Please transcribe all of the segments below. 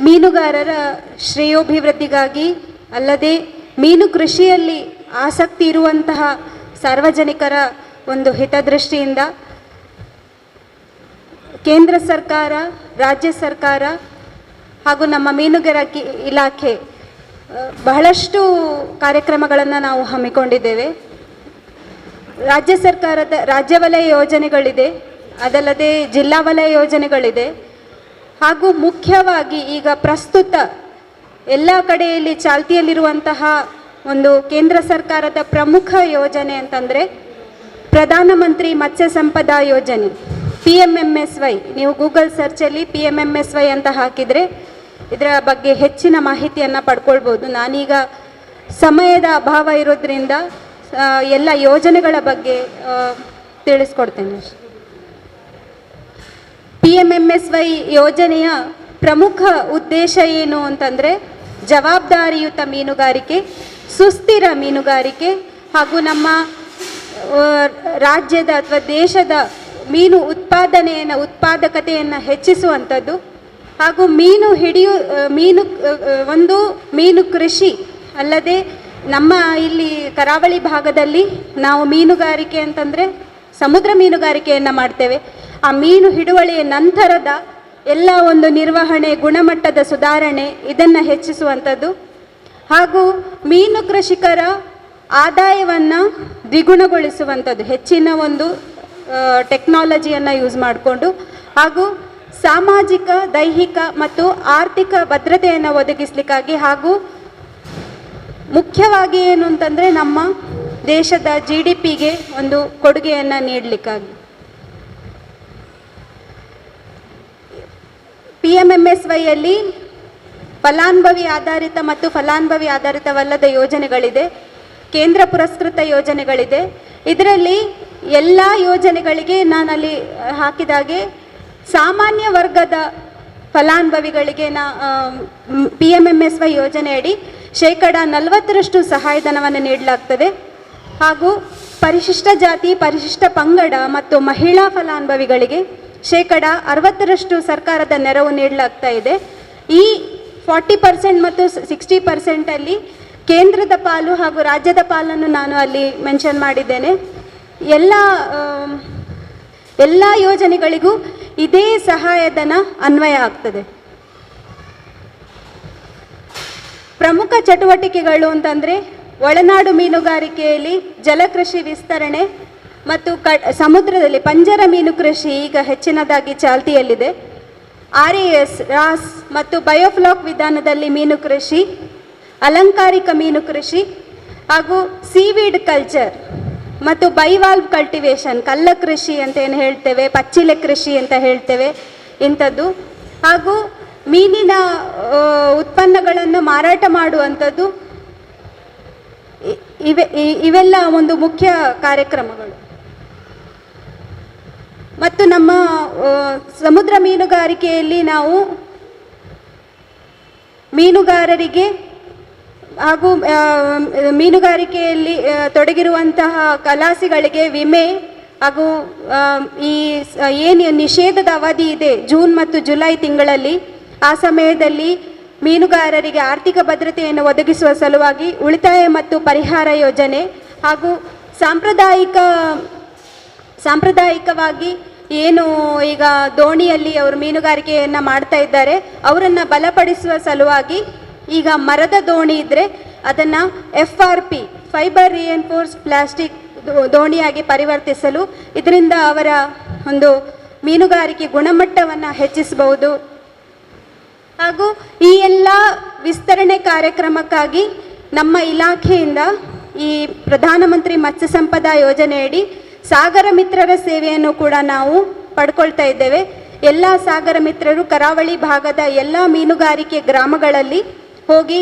ಮೀನುಗಾರರ ಶ್ರೇಯೋಭಿವೃದ್ಧಿಗಾಗಿ ಅಲ್ಲದೆ ಮೀನು ಕೃಷಿಯಲ್ಲಿ ಆಸಕ್ತಿ ಇರುವಂತಹ ಸಾರ್ವಜನಿಕರ ಒಂದು ಹಿತದೃಷ್ಟಿಯಿಂದ ಕೇಂದ್ರ ಸರ್ಕಾರ, ರಾಜ್ಯ ಸರ್ಕಾರ ಹಾಗೂ ನಮ್ಮ ಮೀನುಗಾರಿಕೆ ಇಲಾಖೆ ಬಹಳಷ್ಟು ಕಾರ್ಯಕ್ರಮಗಳನ್ನು ನಾವು ಹಮ್ಮಿಕೊಂಡಿದ್ದೇವೆ. ರಾಜ್ಯ ಸರ್ಕಾರದ ರಾಜ್ಯ ವಲಯ ಯೋಜನೆಗಳಿದೆ, ಅದಲ್ಲದೆ ಜಿಲ್ಲಾ ವಲಯ ಯೋಜನೆಗಳಿದೆ. ಹಾಗೂ ಮುಖ್ಯವಾಗಿ ಈಗ ಪ್ರಸ್ತುತ ಎಲ್ಲ ಕಡೆಯಲ್ಲಿ ಚಾಲ್ತಿಯಲ್ಲಿರುವಂತಹ ಒಂದು ಕೇಂದ್ರ ಸರ್ಕಾರದ ಪ್ರಮುಖ ಯೋಜನೆ ಅಂತಂದರೆ ಪ್ರಧಾನಮಂತ್ರಿ ಮತ್ಸ್ಯ ಸಂಪದಾ ಯೋಜನೆ, PMMSY. ನೀವು ಗೂಗಲ್ ಸರ್ಚಲ್ಲಿ PMMSY ಅಂತ ಹಾಕಿದರೆ ಇದರ ಬಗ್ಗೆ ಹೆಚ್ಚಿನ ಮಾಹಿತಿಯನ್ನು ಪಡ್ಕೊಳ್ಬೋದು. ನಾನೀಗ ಸಮಯದ ಅಭಾವ ಇರೋದ್ರಿಂದ ಎಲ್ಲ ಯೋಜನೆಗಳ ಬಗ್ಗೆ ತಿಳಿಸ್ಕೊಡ್ತೇನೆ. PMMSY ಯೋಜನೆಯ ಪ್ರಮುಖ ಉದ್ದೇಶ ಏನು ಅಂತಂದರೆ ಜವಾಬ್ದಾರಿಯುತ ಮೀನುಗಾರಿಕೆ, ಸುಸ್ಥಿರ ಮೀನುಗಾರಿಕೆ ಹಾಗೂ ನಮ್ಮ ರಾಜ್ಯದ ಅಥವಾ ದೇಶದ ಮೀನು ಉತ್ಪಾದಕತೆಯನ್ನು ಹೆಚ್ಚಿಸುವಂಥದ್ದು ಹಾಗೂ ಮೀನು ಕೃಷಿ ಅಲ್ಲದೆ ನಮ್ಮ ಇಲ್ಲಿ ಕರಾವಳಿ ಭಾಗದಲ್ಲಿ ನಾವು ಮೀನುಗಾರಿಕೆ ಅಂತಂದರೆ ಸಮುದ್ರ ಮೀನುಗಾರಿಕೆಯನ್ನು ಮಾಡ್ತೇವೆ. ಆ ಮೀನು ಹಿಡುವಳಿಯ ನಂತರದ ಎಲ್ಲ ಒಂದು ನಿರ್ವಹಣೆ, ಗುಣಮಟ್ಟದ ಸುಧಾರಣೆ ಇದನ್ನು ಹೆಚ್ಚಿಸುವಂಥದ್ದು ಹಾಗೂ ಮೀನು ಕೃಷಿಕರ ಆದಾಯವನ್ನು ದ್ವಿಗುಣಗೊಳಿಸುವಂಥದ್ದು, ಹೆಚ್ಚಿನ ಒಂದು ಟೆಕ್ನಾಲಜಿಯನ್ನು ಯೂಸ್ ಮಾಡಿಕೊಂಡು ಹಾಗೂ ಸಾಮಾಜಿಕ, ದೈಹಿಕ ಮತ್ತು ಆರ್ಥಿಕ ಭದ್ರತೆಯನ್ನು ಒದಗಿಸಲಿಕ್ಕಾಗಿ ಹಾಗೂ ಮುಖ್ಯವಾಗಿ ಏನು ಅಂತಂದರೆ ನಮ್ಮ ದೇಶದ GDPಗೆ ಒಂದು ಕೊಡುಗೆಯನ್ನು ನೀಡಲಿಕ್ಕಾಗಿ PMMSYಯಲ್ಲಿ ಫಲಾನುಭವಿ ಆಧಾರಿತ ಮತ್ತು ಫಲಾನುಭವಿ ಆಧಾರಿತವಲ್ಲದ ಯೋಜನೆಗಳಿದೆ, ಕೇಂದ್ರ ಪುರಸ್ಕೃತ ಯೋಜನೆಗಳಿದೆ. ಇದರಲ್ಲಿ ಎಲ್ಲ ಯೋಜನೆಗಳಿಗೆ ನಾನಲ್ಲಿ ಹಾಕಿದಾಗೆ ಸಾಮಾನ್ಯ ವರ್ಗದ ಫಲಾನುಭವಿಗಳಿಗೆ PMMSY ಯೋಜನೆಯಡಿ 40% ಸಹಾಯಧನವನ್ನು ನೀಡಲಾಗ್ತದೆ ಹಾಗೂ ಪರಿಶಿಷ್ಟ ಜಾತಿ, ಪರಿಶಿಷ್ಟ ಪಂಗಡ ಮತ್ತು ಮಹಿಳಾ ಫಲಾನುಭವಿಗಳಿಗೆ 60% ಸರ್ಕಾರದ ನೆರವು ನೀಡಲಾಗ್ತಾ ಇದೆ. ಈ 40% ಮತ್ತು 60% ಕೇಂದ್ರದ ಪಾಲು ಹಾಗೂ ರಾಜ್ಯದ ಪಾಲನ್ನು ನಾನು ಅಲ್ಲಿ ಮೆನ್ಷನ್ ಮಾಡಿದ್ದೇನೆ. ಎಲ್ಲ ಯೋಜನೆಗಳಿಗೂ ಇದೇ ಸಹಾಯಧನ ಅನ್ವಯ ಆಗ್ತದೆ. ಪ್ರಮುಖ ಚಟುವಟಿಕೆಗಳು ಅಂತಂದರೆ ಒಳನಾಡು ಮೀನುಗಾರಿಕೆಯಲ್ಲಿ ಜಲಕೃಷಿ ವಿಸ್ತರಣೆ ಮತ್ತು ಸಮುದ್ರದಲ್ಲಿ ಪಂಜರ ಮೀನು ಕೃಷಿ ಈಗ ಹೆಚ್ಚಿನದಾಗಿ ಚಾಲ್ತಿಯಲ್ಲಿದೆ. RAS ರಾಸ್ ಮತ್ತು ಬಯೋಫ್ಲಾಕ್ ವಿಧಾನದಲ್ಲಿ ಮೀನು ಕೃಷಿ, ಅಲಂಕಾರಿಕ ಮೀನು ಕೃಷಿ ಹಾಗೂ ಸೀವೀಡ್ ಕಲ್ಚರ್ ಮತ್ತು ಬೈವಾಲ್ವ್ ಕಲ್ಟಿವೇಷನ್, ಕಲ್ಲ ಕೃಷಿ ಅಂತ ಏನು ಹೇಳ್ತೇವೆ, ಪಚ್ಚಿಲೆ ಕೃಷಿ ಅಂತ ಹೇಳ್ತೇವೆ, ಇಂಥದ್ದು ಹಾಗೂ ಮೀನಿನ ಉತ್ಪನ್ನಗಳನ್ನು ಮಾರಾಟ ಮಾಡುವಂಥದ್ದು. ಇವೆಲ್ಲ ಒಂದು ಮುಖ್ಯ ಕಾರ್ಯಕ್ರಮಗಳು. ಮತ್ತು ನಮ್ಮ ಸಮುದ್ರ ಮೀನುಗಾರಿಕೆಯಲ್ಲಿ ನಾವು ಮೀನುಗಾರರಿಗೆ ಹಾಗೂ ಮೀನುಗಾರಿಕೆಯಲ್ಲಿ ತೊಡಗಿರುವಂತಹ ಖಲಾಸಿಗಳಿಗೆ ವಿಮೆ ಹಾಗೂ ಏನು ನಿಷೇಧದ ಅವಧಿ ಇದೆ ಜೂನ್ ಮತ್ತು ಜುಲೈ ತಿಂಗಳಲ್ಲಿ, ಆ ಸಮಯದಲ್ಲಿ ಮೀನುಗಾರರಿಗೆ ಆರ್ಥಿಕ ಭದ್ರತೆಯನ್ನು ಒದಗಿಸುವ ಸಲುವಾಗಿ ಉಳಿತಾಯ ಮತ್ತು ಪರಿಹಾರ ಯೋಜನೆ ಹಾಗೂ ಸಾಂಪ್ರದಾಯಿಕವಾಗಿ ಏನು ಈಗ ದೋಣಿಯಲ್ಲಿ ಅವರು ಮೀನುಗಾರಿಕೆಯನ್ನು ಮಾಡ್ತಾ ಇದ್ದಾರೆ ಅವರನ್ನು ಬಲಪಡಿಸುವ ಸಲುವಾಗಿ ಈಗ ಮರದ ದೋಣಿ ಇದ್ದರೆ ಅದನ್ನು FRP ಫೈಬರ್ ರಿಎನ್ಫೋರ್ಸ್ ಪ್ಲಾಸ್ಟಿಕ್ ದೋಣಿಯಾಗಿ ಪರಿವರ್ತಿಸಲು ಇದರಿಂದ ಅವರ ಒಂದು ಮೀನುಗಾರಿಕೆ ಗುಣಮಟ್ಟವನ್ನು ಹೆಚ್ಚಿಸಬಹುದು. ಹಾಗೂ ಈ ಎಲ್ಲ ವಿಸ್ತರಣೆ ಕಾರ್ಯಕ್ರಮಕ್ಕಾಗಿ ನಮ್ಮ ಇಲಾಖೆಯಿಂದ ಈ ಪ್ರಧಾನಮಂತ್ರಿ ಮತ್ಸ್ಯ ಸಂಪದಾ ಯೋಜನೆಯಡಿ ಸಾಗರ ಮಿತ್ರರ ಸೇವೆಯನ್ನು ಕೂಡ ನಾವು ಪಡ್ಕೊಳ್ತಾ ಇದ್ದೇವೆ. ಎಲ್ಲ ಸಾಗರ ಮಿತ್ರರು ಕರಾವಳಿ ಭಾಗದ ಎಲ್ಲ ಮೀನುಗಾರಿಕೆ ಗ್ರಾಮಗಳಲ್ಲಿ ಹೋಗಿ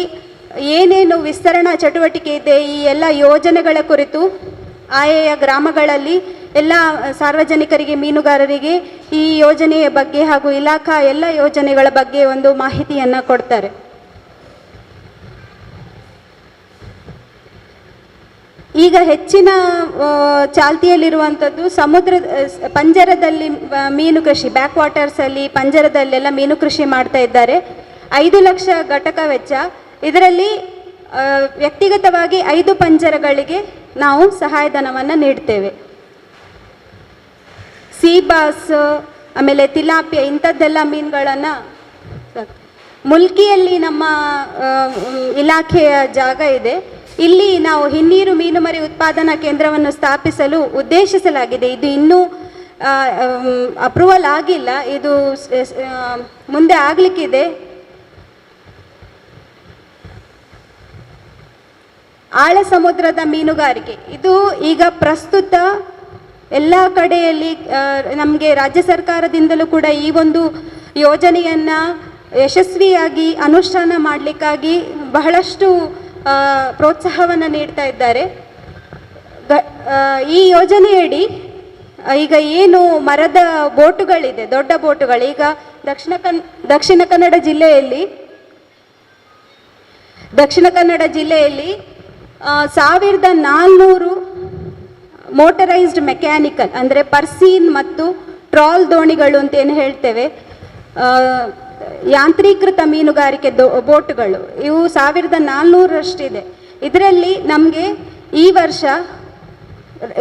ಏನೇನು ವಿಸ್ತರಣಾ ಚಟುವಟಿಕೆ ಇದೆ ಈ ಎಲ್ಲ ಯೋಜನೆಗಳ ಕುರಿತು ಆಯಾ ಗ್ರಾಮಗಳಲ್ಲಿ ಎಲ್ಲ ಸಾರ್ವಜನಿಕರಿಗೆ, ಮೀನುಗಾರರಿಗೆ ಈ ಯೋಜನೆಯ ಬಗ್ಗೆ ಹಾಗೂ ಇಲಾಖಾ ಎಲ್ಲ ಯೋಜನೆಗಳ ಬಗ್ಗೆ ಒಂದು ಮಾಹಿತಿಯನ್ನು ಕೊಡ್ತಾರೆ. ಈಗ ಹೆಚ್ಚಿನ ಚಾಲ್ತಿಯಲ್ಲಿರುವಂಥದ್ದು ಪಂಜರದಲ್ಲಿ ಮೀನು ಕೃಷಿ, ಬ್ಯಾಕ್ ವಾಟರ್ಸಲ್ಲಿ ಪಂಜರದಲ್ಲೆಲ್ಲ ಮೀನು ಕೃಷಿ ಮಾಡ್ತಾ ಇದ್ದಾರೆ. 5 ಲಕ್ಷ ಘಟಕ ವೆಚ್ಚ. ಇದರಲ್ಲಿ ವ್ಯಕ್ತಿಗತವಾಗಿ 5 ಪಂಜರಗಳಿಗೆ ನಾವು ಸಹಾಯಧನವನ್ನು ನೀಡ್ತೇವೆ. ಸೀಬಾಸ್, ಆಮೇಲೆ ತಿಲಾಪಿಯ ಇಂಥದ್ದೆಲ್ಲ ಮೀನುಗಳನ್ನು ಮುಲ್ಕಿಯಲ್ಲಿ ನಮ್ಮ ಇಲಾಖೆಯ ಜಾಗ ಇದೆ. ಇಲ್ಲಿ ನಾವು ಹಿನ್ನೀರು ಮೀನುಮರಿ ಉತ್ಪಾದನಾ ಕೇಂದ್ರವನ್ನು ಸ್ಥಾಪಿಸಲು ಉದ್ದೇಶಿಸಲಾಗಿದೆ. ಇದು ಇನ್ನೂ ಅಪ್ರೂವಲ್ ಆಗಿಲ್ಲ, ಇದು ಮುಂದೆ ಆಗಲಿಕ್ಕಿದೆ. ಆಳ ಸಮುದ್ರದ ಮೀನುಗಾರಿಕೆ ಇದು ಈಗ ಪ್ರಸ್ತುತ ಎಲ್ಲ ಕಡೆಯಲ್ಲಿ ನಮಗೆ ರಾಜ್ಯ ಸರ್ಕಾರದಿಂದಲೂ ಕೂಡ ಈ ಒಂದು ಯೋಜನೆಯನ್ನು ಯಶಸ್ವಿಯಾಗಿ ಅನುಷ್ಠಾನ ಮಾಡಲಿಕ್ಕಾಗಿ ಬಹಳಷ್ಟು ಪ್ರೋತ್ಸಾಹವನ್ನು ನೀಡ್ತಾ ಇದ್ದಾರೆ. ಈ ಯೋಜನೆಯಡಿ ಈಗ ಏನು ಮರದ ಬೋಟುಗಳಿದೆ, ದೊಡ್ಡ ಬೋಟುಗಳು, ಈಗ ದಕ್ಷಿಣ ಕನ್ನಡ ಜಿಲ್ಲೆಯಲ್ಲಿ 1400 ಮೋಟರೈಸ್ಡ್ ಮೆಕ್ಯಾನಿಕಲ್ ಅಂದರೆ ಪರ್ಸೀನ್ ಮತ್ತು ಟ್ರಾಲ್ ದೋಣಿಗಳು ಅಂತ ಏನು ಹೇಳ್ತೇವೆ, ಯಾಂತ್ರೀಕೃತ ಮೀನುಗಾರಿಕೆ ಬೋಟುಗಳು, ಇವು 1400ರಷ್ಟಿದೆ. ಇದರಲ್ಲಿ ನಮಗೆ ಈ ವರ್ಷ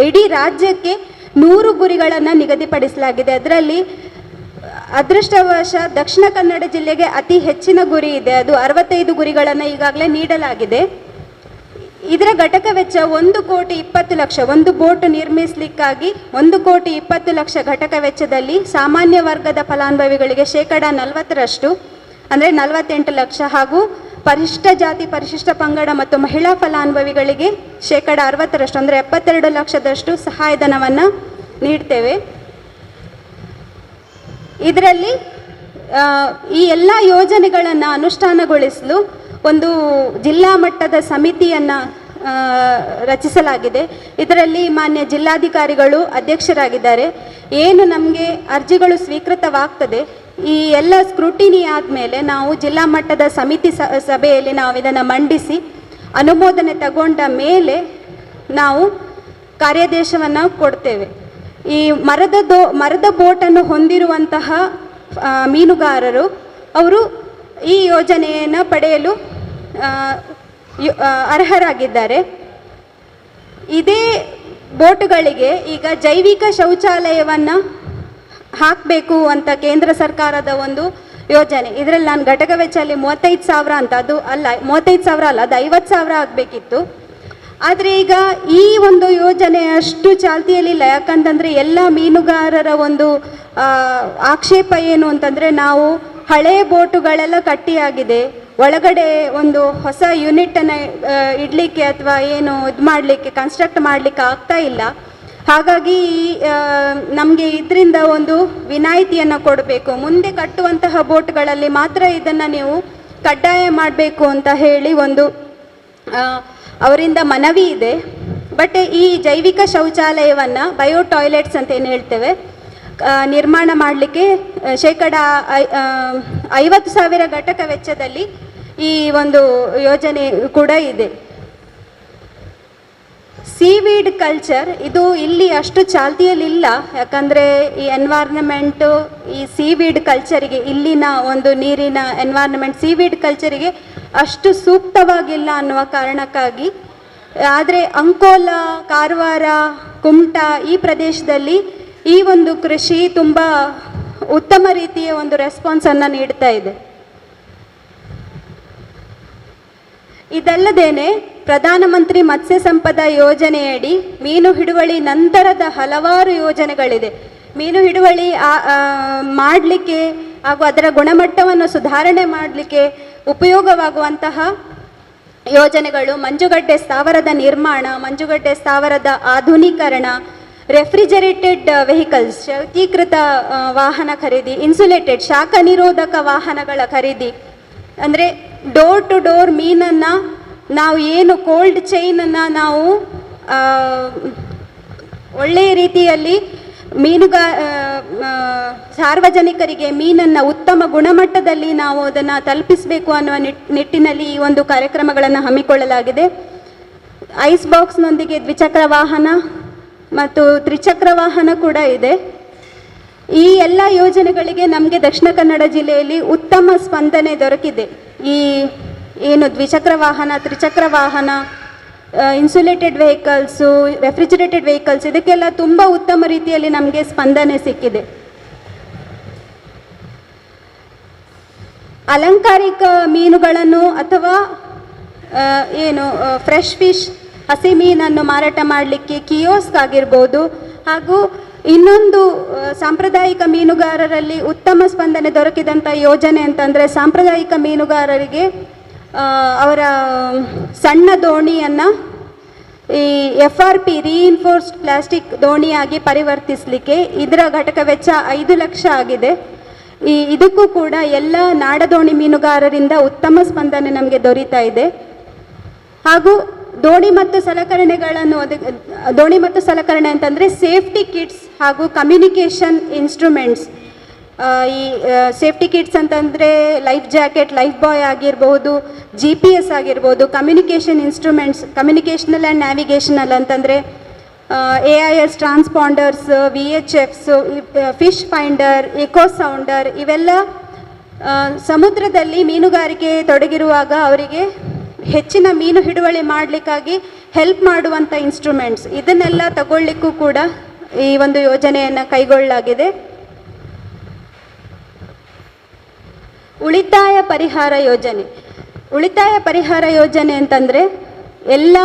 ಇಡೀ ರಾಜ್ಯಕ್ಕೆ 100 ಗುರಿಗಳನ್ನು ನಿಗದಿಪಡಿಸಲಾಗಿದೆ. ಅದರಲ್ಲಿ ಅದೃಷ್ಟವಶ ದಕ್ಷಿಣ ಕನ್ನಡ ಜಿಲ್ಲೆಗೆ ಅತಿ ಹೆಚ್ಚಿನ ಗುರಿ ಇದೆ, ಅದು 65 ಗುರಿಗಳನ್ನು ಈಗಾಗಲೇ ನೀಡಲಾಗಿದೆ. ಇದರ ಘಟಕ ವೆಚ್ಚ 1,20,00,000. ಒಂದು ಬೋಟ್ ನಿರ್ಮಿಸಲಿಕ್ಕಾಗಿ 1,20,00,000 ಘಟಕ ವೆಚ್ಚದಲ್ಲಿ ಸಾಮಾನ್ಯ ವರ್ಗದ ಫಲಾನುಭವಿಗಳಿಗೆ 40% ಅಂದರೆ 48 ಲಕ್ಷ, ಹಾಗೂ ಪರಿಶಿಷ್ಟ ಜಾತಿ, ಪರಿಶಿಷ್ಟ ಪಂಗಡ ಮತ್ತು ಮಹಿಳಾ ಫಲಾನುಭವಿಗಳಿಗೆ 60% ಅಂದರೆ 72 ಲಕ್ಷದಷ್ಟು ಸಹಾಯಧನವನ್ನು ನೀಡ್ತೇವೆ. ಇದರಲ್ಲಿ ಈ ಎಲ್ಲ ಯೋಜನೆಗಳನ್ನು ಅನುಷ್ಠಾನಗೊಳಿಸಲು ಒಂದು ಜಿಲ್ಲಾ ಮಟ್ಟದ ಸಮಿತಿಯನ್ನು ರಚಿಸಲಾಗಿದೆ. ಇದರಲ್ಲಿ ಮಾನ್ಯ ಜಿಲ್ಲಾಧಿಕಾರಿಗಳು ಅಧ್ಯಕ್ಷರಾಗಿದ್ದಾರೆ. ಏನು ನಮಗೆ ಅರ್ಜಿಗಳು ಸ್ವೀಕೃತವಾಗ್ತದೆ, ಈ ಎಲ್ಲ ಸ್ಕ್ರೂಟಿನಿ ಆದಮೇಲೆ ನಾವು ಜಿಲ್ಲಾ ಮಟ್ಟದ ಸಮಿತಿ ಸಭೆಯಲ್ಲಿ ನಾವು ಇದನ್ನು ಮಂಡಿಸಿ ಅನುಮೋದನೆ ತಗೊಂಡ ಮೇಲೆ ನಾವು ಕಾರ್ಯಾದೇಶವನ್ನು ಕೊಡ್ತೇವೆ. ಈ ಮರದ ಬೋಟನ್ನು ಹೊಂದಿರುವಂತಹ ಮೀನುಗಾರರು ಅವರು ಈ ಯೋಜನೆಯನ್ನು ಪಡೆಯಲು ಅರ್ಹರಾಗಿದ್ದಾರೆ. ಇದೇ ಬೋಟುಗಳಿಗೆ ಈಗ ಜೈವಿಕ ಶೌಚಾಲಯವನ್ನು ಹಾಕಬೇಕು ಅಂತ ಕೇಂದ್ರ ಸರ್ಕಾರದ ಒಂದು ಯೋಜನೆ. ಇದರಲ್ಲಿ ನಾನು ಘಟಕ ವೆಚ್ಚದಲ್ಲಿ 35,000 ಅಂತ, ಅದು ಅಲ್ಲ 35,000 ಅಲ್ಲ, ಅದು 50,000 ಆಗಬೇಕಿತ್ತು. ಆದರೆ ಈಗ ಈ ಒಂದು ಯೋಜನೆ ಅಷ್ಟು ಚಾಲ್ತಿಯಲ್ಲಿಲ್ಲ. ಯಾಕಂತಂದರೆ ಎಲ್ಲ ಮೀನುಗಾರರ ಒಂದು ಆಕ್ಷೇಪ ಏನು ಅಂತಂದರೆ, ನಾವು ಹಳೆ ಬೋಟುಗಳೆಲ್ಲ ಕಟ್ಟಿಯಾಗಿದೆ, ಒಳಗಡೆ ಒಂದು ಹೊಸ ಯೂನಿಟನ್ನು ಇಡಲಿಕ್ಕೆ ಅಥವಾ ಏನು ಇದು ಮಾಡಲಿಕ್ಕೆ ಕನ್ಸ್ಟ್ರಕ್ಟ್ ಮಾಡಲಿಕ್ಕೆ ಆಗ್ತಾ ಇಲ್ಲ. ಹಾಗಾಗಿ ನಮಗೆ ಇದರಿಂದ ಒಂದು ವಿನಾಯಿತಿಯನ್ನು ಕೊಡಬೇಕು, ಮುಂದೆ ಕಟ್ಟುವಂತಹ ಬೋಟ್ಗಳಲ್ಲಿ ಮಾತ್ರ ಇದನ್ನು ನೀವು ಕಡ್ಡಾಯ ಮಾಡಬೇಕು ಅಂತ ಹೇಳಿ ಒಂದು ಅವರಿಂದ ಮನವಿ ಇದೆ. ಬಟ್ ಈ ಜೈವಿಕ ಶೌಚಾಲಯವನ್ನು ಬಯೋ ಟಾಯ್ಲೆಟ್ಸ್ ಅಂತ ಏನು ಹೇಳ್ತೇವೆ ನಿರ್ಮಾಣ ಮಾಡಲಿಕ್ಕೆ 50,000 ಘಟಕ ವೆಚ್ಚದಲ್ಲಿ ಈ ಒಂದು ಯೋಜನೆ ಕೂಡ ಇದೆ. ಸೀವೀಡ್ ಕಲ್ಚರ್ ಇದು ಇಲ್ಲಿ ಅಷ್ಟು ಚಾಲ್ತಿಯಲ್ಲಿಲ್ಲ. ಯಾಕಂದರೆ ಈ ಎನ್ವೈರ್ನಮೆಂಟು ಈ ಸೀವೀಡ್ ಕಲ್ಚರಿಗೆ, ಇಲ್ಲಿನ ಒಂದು ನೀರಿನ ಎನ್ವೈರ್ನಮೆಂಟ್ ಸೀವೀಡ್ ಕಲ್ಚರಿಗೆ ಅಷ್ಟು ಸೂಕ್ತವಾಗಿಲ್ಲ ಅನ್ನುವ ಕಾರಣಕ್ಕಾಗಿ. ಆದರೆ ಅಂಕೋಲಾ, ಕಾರವಾರ, ಕುಮಟಾ ಈ ಪ್ರದೇಶದಲ್ಲಿ ಈ ಒಂದು ಕೃಷಿ ತುಂಬ ಉತ್ತಮ ರೀತಿಯ ಒಂದು ರೆಸ್ಪಾನ್ಸನ್ನು ನೀಡ್ತಾ ಇದೆ. ಇದಲ್ಲದೇನೆ ಪ್ರಧಾನಮಂತ್ರಿ ಮತ್ಸ್ಯ ಸಂಪದ ಯೋಜನೆಯಡಿ ಮೀನು ಹಿಡುವಳಿ ನಂತರದ ಹಲವಾರು ಯೋಜನೆಗಳಿದೆ. ಮೀನು ಹಿಡುವಳಿ ಮಾಡಲಿಕ್ಕೆ ಹಾಗೂ ಅದರ ಗುಣಮಟ್ಟವನ್ನು ಸುಧಾರಣೆ ಮಾಡಲಿಕ್ಕೆ ಉಪಯೋಗವಾಗುವಂತಹ ಯೋಜನೆಗಳು ಮಂಜುಗಡ್ಡೆ ಸ್ಥಾವರದ ನಿರ್ಮಾಣ, ಮಂಜುಗಡ್ಡೆ ಸ್ಥಾವರದ ಆಧುನೀಕರಣ, ರೆಫ್ರಿಜರೇಟೆಡ್ ವೆಹಿಕಲ್ಸ್ ಶೈತ್ಯೀಕೃತ ವಾಹನ ಖರೀದಿ, ಇನ್ಸುಲೇಟೆಡ್ ಶಾಖ ನಿರೋಧಕ ವಾಹನಗಳ ಖರೀದಿ. ಅಂದರೆ ಡೋರ್ ಟು ಡೋರ್ ಮೀನನ್ನು ನಾವು ಏನು ಕೋಲ್ಡ್ ಚೈನನ್ನು ನಾವು ಒಳ್ಳೆಯ ರೀತಿಯಲ್ಲಿ ಸಾರ್ವಜನಿಕರಿಗೆ ಮೀನನ್ನು ಉತ್ತಮ ಗುಣಮಟ್ಟದಲ್ಲಿ ನಾವು ಅದನ್ನು ತಲುಪಿಸಬೇಕು ಅನ್ನುವ ನಿಟ್ಟಿನಲ್ಲಿ ಈ ಒಂದು ಕಾರ್ಯಕ್ರಮಗಳನ್ನು ಹಮ್ಮಿಕೊಳ್ಳಲಾಗಿದೆ. ಐಸ್ ಬಾಕ್ಸ್ನೊಂದಿಗೆ ದ್ವಿಚಕ್ರ ವಾಹನ ಮತ್ತು ತ್ರಿಚಕ್ರ ವಾಹನ ಕೂಡ ಇದೆ. ಈ ಎಲ್ಲ ಯೋಜನೆಗಳಿಗೆ ನಮಗೆ ದಕ್ಷಿಣ ಕನ್ನಡ ಜಿಲ್ಲೆಯಲ್ಲಿ ಉತ್ತಮ ಸ್ಪಂದನೆ ದೊರಕಿದೆ. ಈ ಏನು ದ್ವಿಚಕ್ರ ವಾಹನ, ತ್ರಿಚಕ್ರ ವಾಹನ, ಇನ್ಸುಲೇಟೆಡ್ ವೆಹಿಕಲ್ಸು, ರೆಫ್ರಿಜರೇಟೆಡ್ ವೆಹಿಕಲ್ಸ್, ಇದಕ್ಕೆಲ್ಲ ತುಂಬ ಉತ್ತಮ ರೀತಿಯಲ್ಲಿ ನಮಗೆ ಸ್ಪಂದನೆ ಸಿಕ್ಕಿದೆ. ಅಲಂಕಾರಿಕ ಮೀನುಗಳನ್ನು ಅಥವಾ ಏನು ಫ್ರೆಶ್ ಫಿಶ್, ಹಸಿ ಮೀನನ್ನು ಮಾರಾಟ ಮಾಡಲಿಕ್ಕೆ ಕಿಯೋಸ್ಕ್ ಆಗಿರ್ಬೋದು, ಹಾಗೂ ಇನ್ನೊಂದು ಸಾಂಪ್ರದಾಯಿಕ ಮೀನುಗಾರರಲ್ಲಿ ಉತ್ತಮ ಸ್ಪಂದನೆ ದೊರಕಿದಂಥ ಯೋಜನೆ ಅಂತಂದರೆ, ಸಾಂಪ್ರದಾಯಿಕ ಮೀನುಗಾರರಿಗೆ ಅವರ ಸಣ್ಣ ದೋಣಿಯನ್ನು ಈ FRP ರೀಇನ್ಫೋರ್ಸ್ಡ್ ಪ್ಲಾಸ್ಟಿಕ್ ದೋಣಿಯಾಗಿ ಪರಿವರ್ತಿಸಲಿಕ್ಕೆ ಇದರ ಘಟಕ ವೆಚ್ಚ 5 ಲಕ್ಷ ಆಗಿದೆ. ಇದಕ್ಕೂ ಕೂಡ ಎಲ್ಲ ನಾಡದೋಣಿ ಮೀನುಗಾರರಿಂದ ಉತ್ತಮ ಸ್ಪಂದನೆ ನಮಗೆ ದೊರೀತಾ ಇದೆ. ಹಾಗೂ ದೋಣಿ ಮತ್ತು ಸಲಕರಣೆ ಅಂತಂದರೆ ಸೇಫ್ಟಿ ಕಿಟ್ಸ್ ಹಾಗೂ ಕಮ್ಯುನಿಕೇಷನ್ ಇನ್ಸ್ಟ್ರೂಮೆಂಟ್ಸ್. ಈ ಸೇಫ್ಟಿ ಕಿಟ್ಸ್ ಅಂತಂದರೆ ಲೈಫ್ ಜಾಕೆಟ್, ಲೈಫ್ ಬಾಯ್ ಆಗಿರ್ಬೋದು, GPS ಆಗಿರ್ಬೋದು, communication instruments, communicational and navigational ಅಂತಂದರೆ AIS transponders, VHFs, fish finder, echo sounder, ಇವೆಲ್ಲ ಸಮುದ್ರದಲ್ಲಿ ಮೀನುಗಾರಿಕೆ ತೊಡಗಿರುವಾಗ ಅವರಿಗೆ ಹೆಚ್ಚಿನ ಮೀನು ಹಿಡುವಳಿ ಮಾಡಲಿಕ್ಕಾಗಿ ಹೆಲ್ಪ್ ಮಾಡುವಂಥ ಇನ್ಸ್ಟ್ರೂಮೆಂಟ್ಸ್. ಇದನ್ನೆಲ್ಲ ತಗೊಳ್ಳಿಕ್ಕೂ ಕೂಡ ಈ ಒಂದು ಯೋಜನೆಯನ್ನು ಕೈಗೊಳ್ಳಲಾಗಿದೆ. ಉಳಿತಾಯ ಪರಿಹಾರ ಯೋಜನೆ. ಉಳಿತಾಯ ಪರಿಹಾರ ಯೋಜನೆ ಅಂತಂದರೆ ಎಲ್ಲ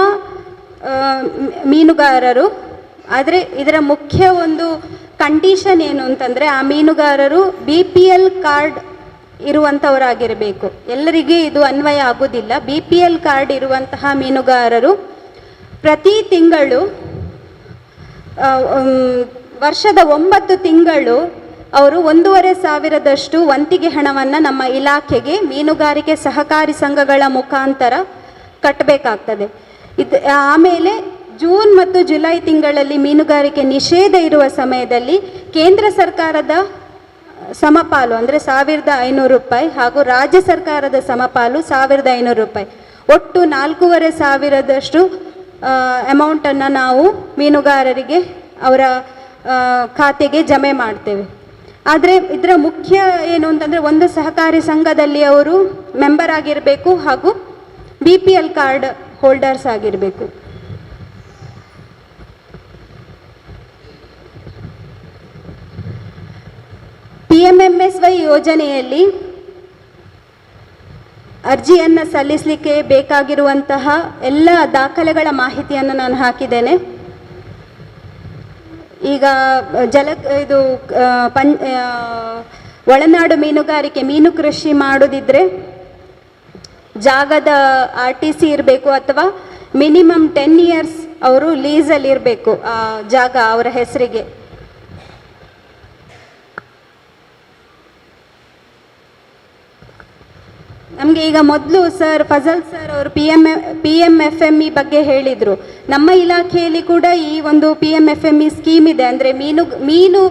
ಮೀನುಗಾರರು, ಆದರೆ ಇದರ ಮುಖ್ಯ ಒಂದು ಕಂಡೀಷನ್ ಏನು ಅಂತಂದರೆ, ಆ ಮೀನುಗಾರರು BPL ಕಾರ್ಡ್ ಇರುವಂಥವರಾಗಿರಬೇಕು. ಎಲ್ಲರಿಗೂ ಇದು ಅನ್ವಯ ಆಗೋದಿಲ್ಲ. BPL ಕಾರ್ಡ್ ಇರುವಂತಹ ಮೀನುಗಾರರು ಪ್ರತಿ ತಿಂಗಳು ವರ್ಷದ 9 ತಿಂಗಳು ಅವರು 1,500 ವಂತಿಗೆ ಹಣವನ್ನು ನಮ್ಮ ಇಲಾಖೆಗೆ ಮೀನುಗಾರಿಕೆ ಸಹಕಾರಿ ಸಂಘಗಳ ಮುಖಾಂತರ ಕಟ್ಟಬೇಕಾಗ್ತದೆ. ಆಮೇಲೆ ಜೂನ್ ಮತ್ತು ಜುಲೈ ತಿಂಗಳಲ್ಲಿ ಮೀನುಗಾರಿಕೆ ನಿಷೇಧ ಇರುವ ಸಮಯದಲ್ಲಿ ಕೇಂದ್ರ ಸರ್ಕಾರದ ಸಮಪಾಲು ಅಂದರೆ 1,500 ರೂಪಾಯಿ ಹಾಗೂ ರಾಜ್ಯ ಸರ್ಕಾರದ ಸಮಪಾಲು 1,500 ರೂಪಾಯಿ, ಒಟ್ಟು 4,500 ಅಮೌಂಟನ್ನು ನಾವು ಮೀನುಗಾರರಿಗೆ ಅವರ ಖಾತೆಗೆ ಜಮೆ ಮಾಡ್ತೇವೆ. ಆದರೆ ಇದರ ಮುಖ್ಯ ಏನು ಅಂತಂದರೆ, ಒಂದು ಸಹಕಾರಿ ಸಂಘದಲ್ಲಿ ಅವರು ಮೆಂಬರ್ ಆಗಿರಬೇಕು ಹಾಗೂ BPL ಕಾರ್ಡ್ ಹೋಲ್ಡರ್ಸ್ ಆಗಿರಬೇಕು. PMMSY ಯೋಜನೆಯಲ್ಲಿ ಅರ್ಜಿಯನ್ನು ಸಲ್ಲಿಸಲಿಕ್ಕೆ ಬೇಕಾಗಿರುವಂತಹ ಎಲ್ಲ ದಾಖಲೆಗಳ ಮಾಹಿತಿಯನ್ನು ನಾನು ಹಾಕಿದ್ದೇನೆ. ಈಗ ಒಳನಾಡು ಮೀನುಗಾರಿಕೆ, ಮೀನು ಕೃಷಿ ಮಾಡೋದಿದ್ರೆ ಜಾಗದ RTC ಇರಬೇಕು, ಅಥವಾ ಮಿನಿಮಮ್ 10 ಇಯರ್ಸ್ ಅವರು ಲೀಸಲ್ಲಿ ಇರಬೇಕು ಆ ಜಾಗ ಅವರ ಹೆಸರಿಗೆ. ನಮಗೆ ಈಗ ಮೊದಲು ಫಜಲ್ ಸರ್ ಅವರು PMFME ಬಗ್ಗೆ ಹೇಳಿದರು. ನಮ್ಮ ಇಲಾಖೆಯಲ್ಲಿ ಕೂಡ ಈ ಒಂದು PMFME ಸ್ಕೀಮ್ ಇದೆ. ಅಂದರೆ ಮೀನು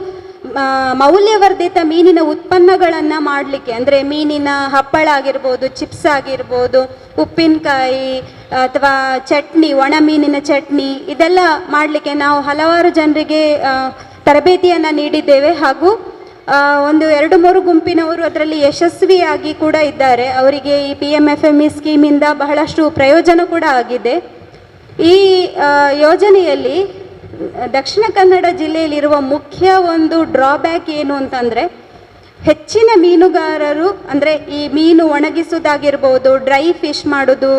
ಮೌಲ್ಯವರ್ಧಿತ ಮೀನಿನ ಉತ್ಪನ್ನಗಳನ್ನು ಮಾಡಲಿಕ್ಕೆ, ಅಂದರೆ ಮೀನಿನ ಹಪ್ಪಳ ಆಗಿರ್ಬೋದು, ಚಿಪ್ಸ್ ಆಗಿರ್ಬೋದು, ಉಪ್ಪಿನಕಾಯಿ ಅಥವಾ ಚಟ್ನಿ, ಒಣ ಮೀನಿನ ಚಟ್ನಿ, ಇದೆಲ್ಲ ಮಾಡಲಿಕ್ಕೆ ನಾವು ಹಲವಾರು ಜನರಿಗೆ ತರಬೇತಿಯನ್ನು ನೀಡಿದ್ದೇವೆ. ಹಾಗೂ 1-2-3 ಗುಂಪಿನವರು ಅದರಲ್ಲಿ ಯಶಸ್ವಿಯಾಗಿ ಕೂಡ ಇದ್ದಾರೆ. ಅವರಿಗೆ ಈ PMFME ಸ್ಕೀಮಿಂದ ಬಹಳಷ್ಟು ಪ್ರಯೋಜನ ಕೂಡ ಆಗಿದೆ. ಈ ಯೋಜನೆಯಲ್ಲಿ ದಕ್ಷಿಣ ಕನ್ನಡ ಜಿಲ್ಲೆಯಲ್ಲಿರುವ ಮುಖ್ಯ ಒಂದು ಡ್ರಾಬ್ಯಾಕ್ ಏನು ಅಂತಂದರೆ, ಹೆಚ್ಚಿನ ಮೀನುಗಾರರು ಅಂದರೆ ಈ ಮೀನು ಒಣಗಿಸೋದಾಗಿರ್ಬೋದು, ಡ್ರೈ ಫಿಶ್ ಮಾಡೋದು,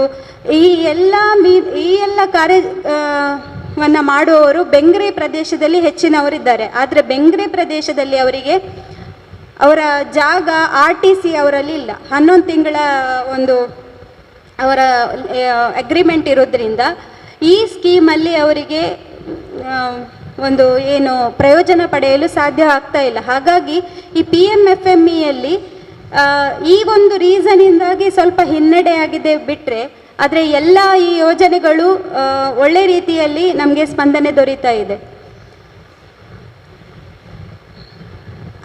ಈ ಎಲ್ಲ ಕಾರ್ಯವನ್ನು ಮಾಡುವವರು ಬೆಂಗ್ರೆ ಪ್ರದೇಶದಲ್ಲಿ ಹೆಚ್ಚಿನವರಿದ್ದಾರೆ. ಆದರೆ ಬೆಂಗ್ರೆ ಪ್ರದೇಶದಲ್ಲಿ ಅವರಿಗೆ ಅವರ ಜಾಗ RTC ಅವರಲ್ಲಿ ಇಲ್ಲ. 11 ತಿಂಗಳ ಒಂದು ಅವರ ಅಗ್ರಿಮೆಂಟ್ ಇರೋದ್ರಿಂದ ಈ ಸ್ಕೀಮಲ್ಲಿ ಅವರಿಗೆ ಒಂದು ಏನು ಪ್ರಯೋಜನ ಪಡೆಯಲು ಸಾಧ್ಯ ಆಗ್ತಾ ಇಲ್ಲ. ಹಾಗಾಗಿ ಈ PMFMEಯಲ್ಲಿ ಈ ಒಂದು ರೀಸನಿಂದಾಗಿ ಸ್ವಲ್ಪ ಹಿನ್ನಡೆಯಾಗಿದೆ ಬಿಟ್ಟರೆ, ಆದರೆ ಎಲ್ಲ ಈ ಯೋಜನೆಗಳು ಒಳ್ಳೆ ರೀತಿಯಲ್ಲಿ ನಮಗೆ ಸ್ಪಂದನೆ ದೊರೀತಾ ಇದೆ.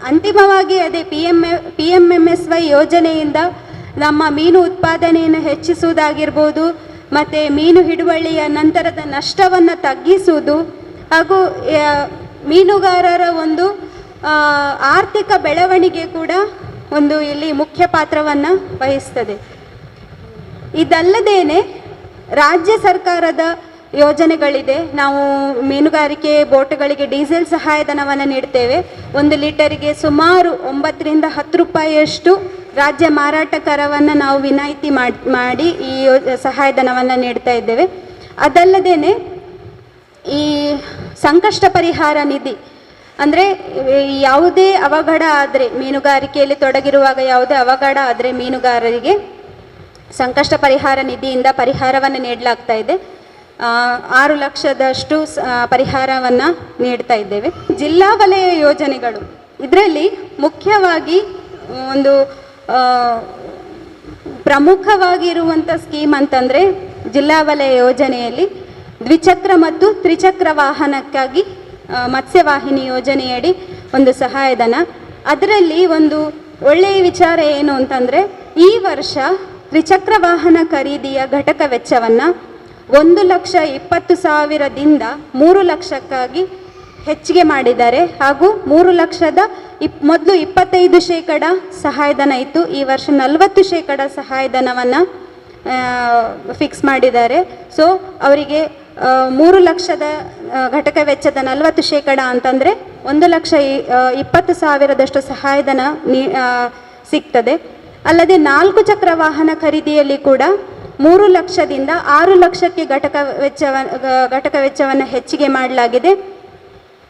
ಅಂತಿಮವಾಗಿ ಅದೇ PMMSY ಯೋಜನೆಯಿಂದ ನಮ್ಮ ಮೀನು ಉತ್ಪಾದನೆಯನ್ನು ಹೆಚ್ಚಿಸುವುದಾಗಿರ್ಬೋದು, ಮತ್ತು ಮೀನು ಹಿಡುವಳಿಯ ನಂತರದ ನಷ್ಟವನ್ನು ತಗ್ಗಿಸುವುದು, ಹಾಗೂ ಮೀನುಗಾರರ ಒಂದು ಆರ್ಥಿಕ ಬೆಳವಣಿಗೆ ಕೂಡ ಒಂದು ಇಲ್ಲಿ ಮುಖ್ಯ ಪಾತ್ರವನ್ನು ವಹಿಸ್ತದೆ. ಇದಲ್ಲದೇನೆ ರಾಜ್ಯ ಸರ್ಕಾರದ ಯೋಜನೆಗಳಿದೆ. ನಾವು ಮೀನುಗಾರಿಕೆ ಬೋಟ್ಗಳಿಗೆ ಡೀಸೆಲ್ ಸಹಾಯಧನವನ್ನು ನೀಡ್ತೇವೆ. 1 ಲೀಟರಿಗೆ ಸುಮಾರು 9 ರಿಂದ 10 ರೂಪಾಯಿಯಷ್ಟು ರಾಜ್ಯ ಮಾರಾಟ ಕರವನ್ನು ನಾವು ವಿನಾಯಿತಿ ಮಾಡಿ ಈ ಸಹಾಯಧನವನ್ನು ನೀಡ್ತಾ ಇದ್ದೇವೆ. ಅದಲ್ಲದೇನೆ ಈ ಸಂಕಷ್ಟ ಪರಿಹಾರ ನಿಧಿ ಅಂದರೆ ಯಾವುದೇ ಅವಘಡ ಆದರೆ, ಮೀನುಗಾರಿಕೆಯಲ್ಲಿ ತೊಡಗಿರುವಾಗ ಯಾವುದೇ ಅವಘಡ ಆದರೆ ಮೀನುಗಾರರಿಗೆ ಸಂಕಷ್ಟ ಪರಿಹಾರ ನಿಧಿಯಿಂದ ಪರಿಹಾರವನ್ನು ನೀಡಲಾಗ್ತಾ ಇದೆ. 6 ಲಕ್ಷದಷ್ಟು ಪರಿಹಾರವನ್ನು ನೀಡ್ತಾ ಇದ್ದೇವೆ. ಜಿಲ್ಲಾ ವಲಯ ಯೋಜನೆಗಳು, ಇದರಲ್ಲಿ ಮುಖ್ಯವಾಗಿ ಒಂದು ಪ್ರಮುಖವಾಗಿರುವಂಥ ಸ್ಕೀಮ್ ಅಂತಂದರೆ ಜಿಲ್ಲಾ ವಲಯ ಯೋಜನೆಯಲ್ಲಿ ದ್ವಿಚಕ್ರ ಮತ್ತು ತ್ರಿಚಕ್ರ ವಾಹನಕ್ಕಾಗಿ ಮತ್ಸ್ಯವಾಹಿನಿ ಯೋಜನೆಯಡಿ ಒಂದು ಸಹಾಯಧನ. ಅದರಲ್ಲಿ ಒಂದು ಒಳ್ಳೆಯ ವಿಚಾರ ಏನು ಅಂತಂದರೆ, ಈ ವರ್ಷ ತ್ರಿಚಕ್ರ ವಾಹನ ಖರೀದಿಯ ಘಟಕ ವೆಚ್ಚವನ್ನು 1,20,000ದಿಂದ 3 ಲಕ್ಷಕ್ಕಾಗಿ ಹೆಚ್ಚಿಗೆ ಮಾಡಿದ್ದಾರೆ. ಹಾಗೂ 3 ಲಕ್ಷದ ಮೊದಲು 25% ಸಹಾಯಧನ ಇತ್ತು, ಈ ವರ್ಷ 40% ಸಹಾಯಧನವನ್ನು ಫಿಕ್ಸ್ ಮಾಡಿದ್ದಾರೆ. ಸೊ ಅವರಿಗೆ 3 ಲಕ್ಷದ ಘಟಕ ವೆಚ್ಚದ 40% ಅಂತಂದರೆ 1,20,000ದಷ್ಟು ಸಹಾಯಧನ ಸಿಗ್ತದೆ. ಅಲ್ಲದೆ 4 ಚಕ್ರ ವಾಹನ ಖರೀದಿಯಲ್ಲಿ ಕೂಡ 3 ಲಕ್ಷದಿಂದ 6 ಲಕ್ಷಕ್ಕೆ ಘಟಕ ವೆಚ್ಚವನ್ನು ಹೆಚ್ಚಿಗೆ ಮಾಡಲಾಗಿದೆ.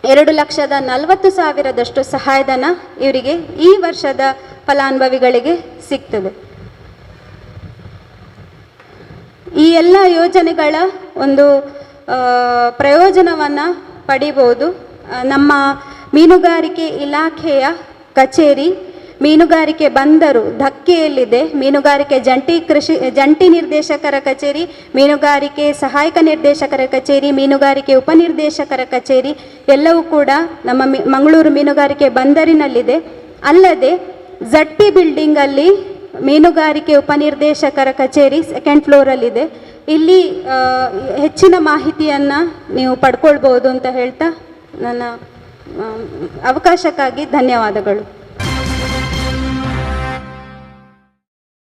2,40,000ದಷ್ಟು ಸಹಾಯಧನ ಇವರಿಗೆ ಈ ವರ್ಷದ ಫಲಾನುಭವಿಗಳಿಗೆ ಸಿಗ್ತದೆ. ಈ ಎಲ್ಲ ಯೋಜನೆಗಳ ಒಂದು ಪ್ರಯೋಜನವನ್ನು ಪಡಿಬೋದು. ನಮ್ಮ ಮೀನುಗಾರಿಕೆ ಇಲಾಖೆಯ ಕಚೇರಿ ಮೀನುಗಾರಿಕೆ ಬಂದರು ಧಕ್ಕೆಯಲ್ಲಿದೆ. ಮೀನುಗಾರಿಕೆ ಜಂಟಿ ನಿರ್ದೇಶಕರ ಕಚೇರಿ, ಮೀನುಗಾರಿಕೆ ಸಹಾಯಕ ನಿರ್ದೇಶಕರ ಕಚೇರಿ, ಮೀನುಗಾರಿಕೆ ಉಪನಿರ್ದೇಶಕರ ಕಚೇರಿ ಎಲ್ಲವೂ ಕೂಡ ನಮ್ಮ ಮಂಗಳೂರು ಮೀನುಗಾರಿಕೆ ಬಂದರಿನಲ್ಲಿದೆ. ಅಲ್ಲದೆ ZP ಬಿಲ್ಡಿಂಗಲ್ಲಿ ಮೀನುಗಾರಿಕೆ ಉಪನಿರ್ದೇಶಕರ ಕಚೇರಿ 2nd ಫ್ಲೋರಲ್ಲಿದೆ. ಇಲ್ಲಿ ಹೆಚ್ಚಿನ ಮಾಹಿತಿಯನ್ನು ನೀವು ಪಡ್ಕೊಳ್ಬೋದು ಅಂತ ಹೇಳ್ತಾ ನನ್ನ ಅವಕಾಶಕ್ಕಾಗಿ ಧನ್ಯವಾದಗಳು.